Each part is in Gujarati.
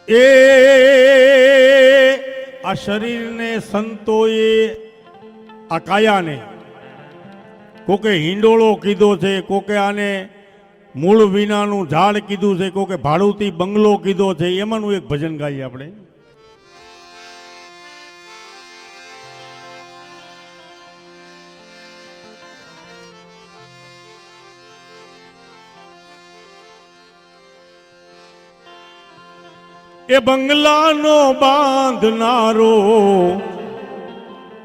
એ આ શરીરને સંતોએ આ કાયાને કોકે હિંડોળો કીધો છે, કોકે આને મૂળ વિનાનું ઝાડ કીધું છે, કોકે ભાડુતી બંગલો કીધો છે. એમાંનું એક ભજન ગાઈએ આપણે. એ બંગલાનો બાંધનારો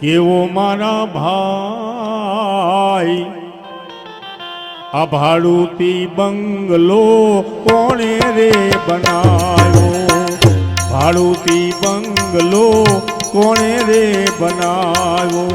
કેવો મારા ભાઈ, આ ભાડુતી બંગલો કોણે રે બનાવ્યો, ભાડુતી બંગલો કોણે રે બનાવ્યો.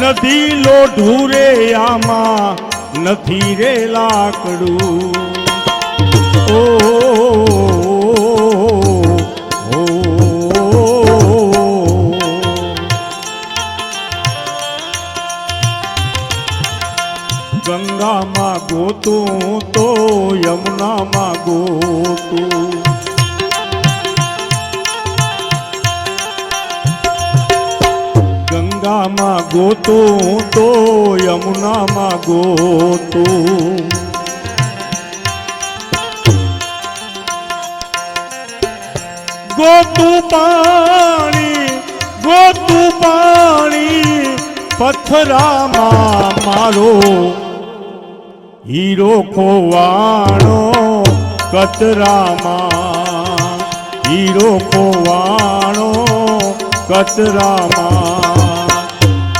નથી લોઢું રે આમાં, નથી રે લાકડું. ઓ ગંગામાં ગોતું તો યમુનામાં ગોતું, ગંગામાં ગોતું તો યમુનામાં ગોતું. ગોતું પાણી પથરામાં મારો હીરો ખોવાણો કચરામાં, હીરો ખોવાણો કચરામાં.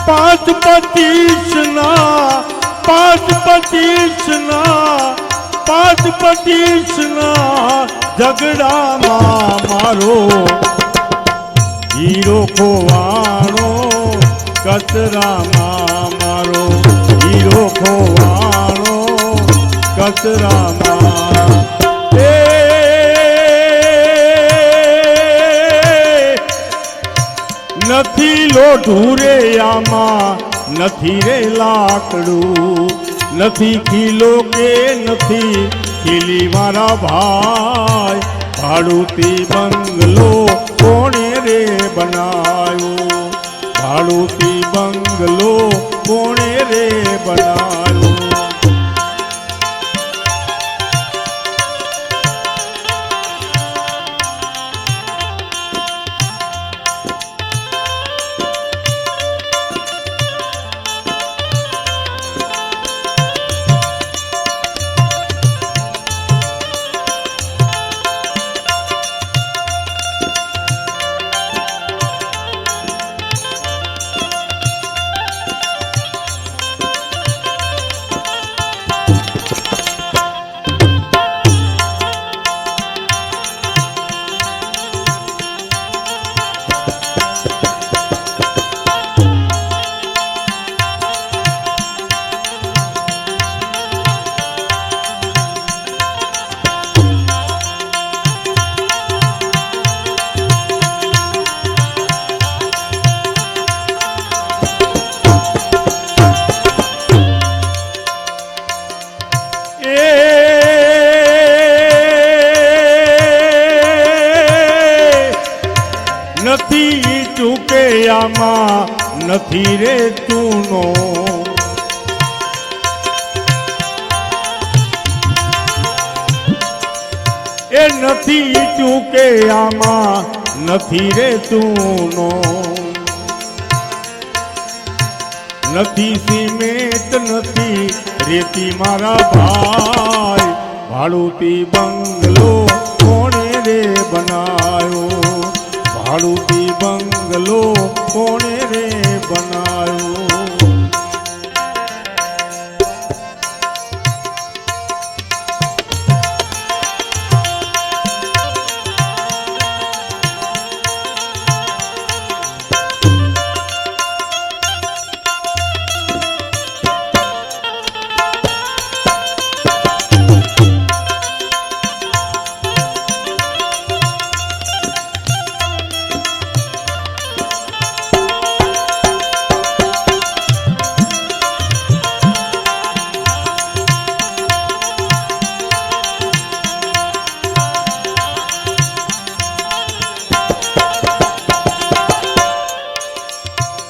પાંચ પચીસના ઝઘડામાં મારો હીરો ખોવાણો કચરામાં, મારો હીરો ખોવાણો કચરામાં. નથી લોઢું રે આમાં, નથી રે લાકડું, નથી ખીલો કે નથી ખીલી મારા ભાઈ, ભાડુતી બંગલો કોણે રે બનાવ્યો, ભાડુતી બંગલો કોણે રે બનાવ્યો. નથી ચૂકે આમાં, નથી રે ચૂનો, એ નથી ચૂકે આમાં, નથી રે ચૂનો. નથી સિમેન્ટ નથી રેતી મારા ભાઈ, ભાડુતી બંગલો કોણે રે બનાવ્યો, ભાડુતી બંગલો કોણે રે બનાવ્યો.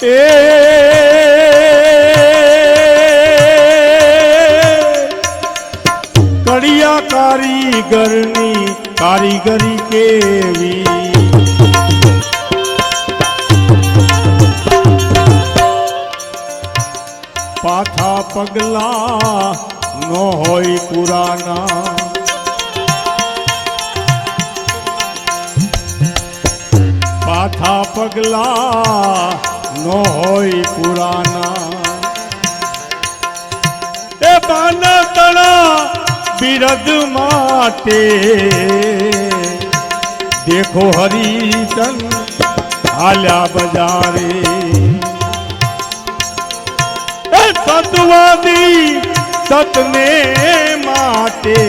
એ કડિયા કારીગરની કારીગરી કેવી, પાછા પગલા નો હોય પુરાના, પાછા પગલા નો હોય પુરાના, એ બાના તણા બિરદ માટે દેખો હરિચંદ હાલ્યા બજારે, સતવાદી સતને માટે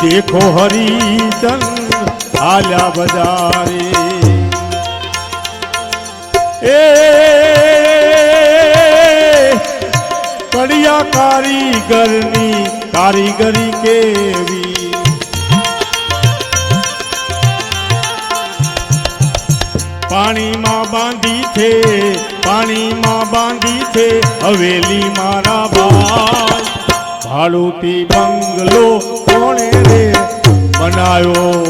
દેખો હરિચંદ હાલ્યા બજારે, એ કડિયા કારીગરની કારીગરી કેવી, પાણીમાં બાંધી છે, પાણીમાં બાંધી છે હવેલી મારા ભાઈ, ભાડુતી બંગલો કોણે રે બનાવ્યો,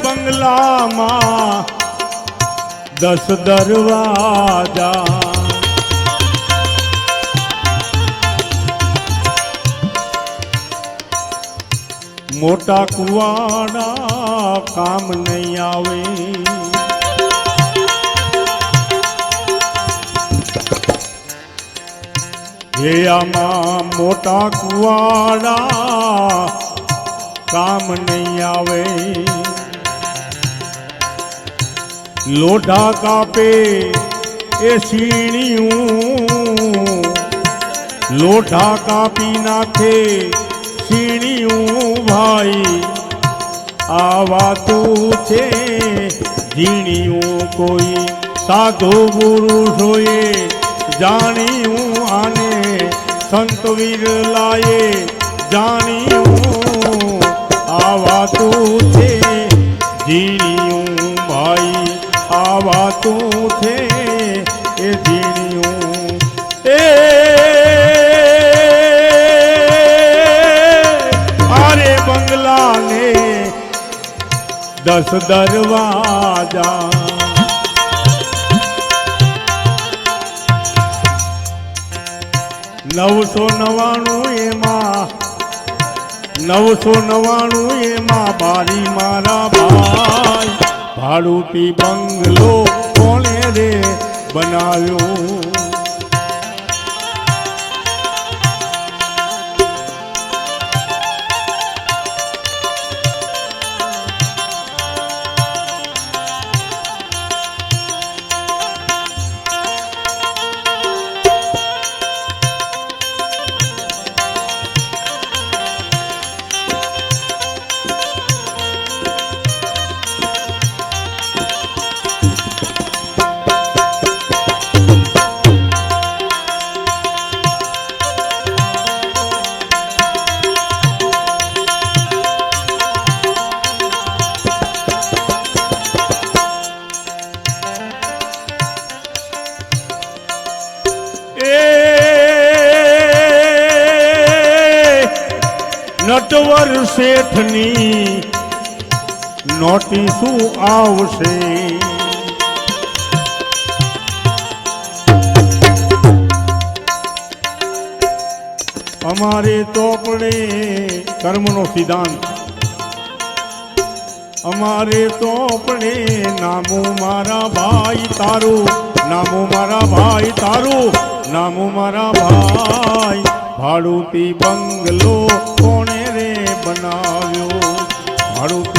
બંગલામાં 10 દરવાજા, મોટા કુવાડા કામ નહીં આવે, આમાં મોટા કુવાડા કામ નહીં આવે, લોઢા કાપે એ સીણીયું, લોઢા કાપી નાખે સીણીયું ભાઈ, આ વાતું છે ઝીણીયું કોઈ સાધુ પુરુષોએ જાણ્યું, આને સંત વિરલાએ જાણ્યું, આ વાતું છે ઝીણીયું ભાઈ, આ વાતું છે એ ઝીણીયું, એ આરે બંગલાને 10 દરવાજા, 999 એમાં 999 એમાં બારી મારા ભાઈ, ભાડુતી બંગલો કોણે રે બનાવ્યો, નટવર શેઠની નોટિસું આવશે. અમારે ચોપડે કર્મનો સિદ્ધાંત, અમારે ચોપડે નામું મારા ભાઈ તારું, નામું મારા ભાઈ તારું, નામું મારા ભાઈ. ભાડુતી બંગલો કોણે રે બનાવ્યો, ભાડુતી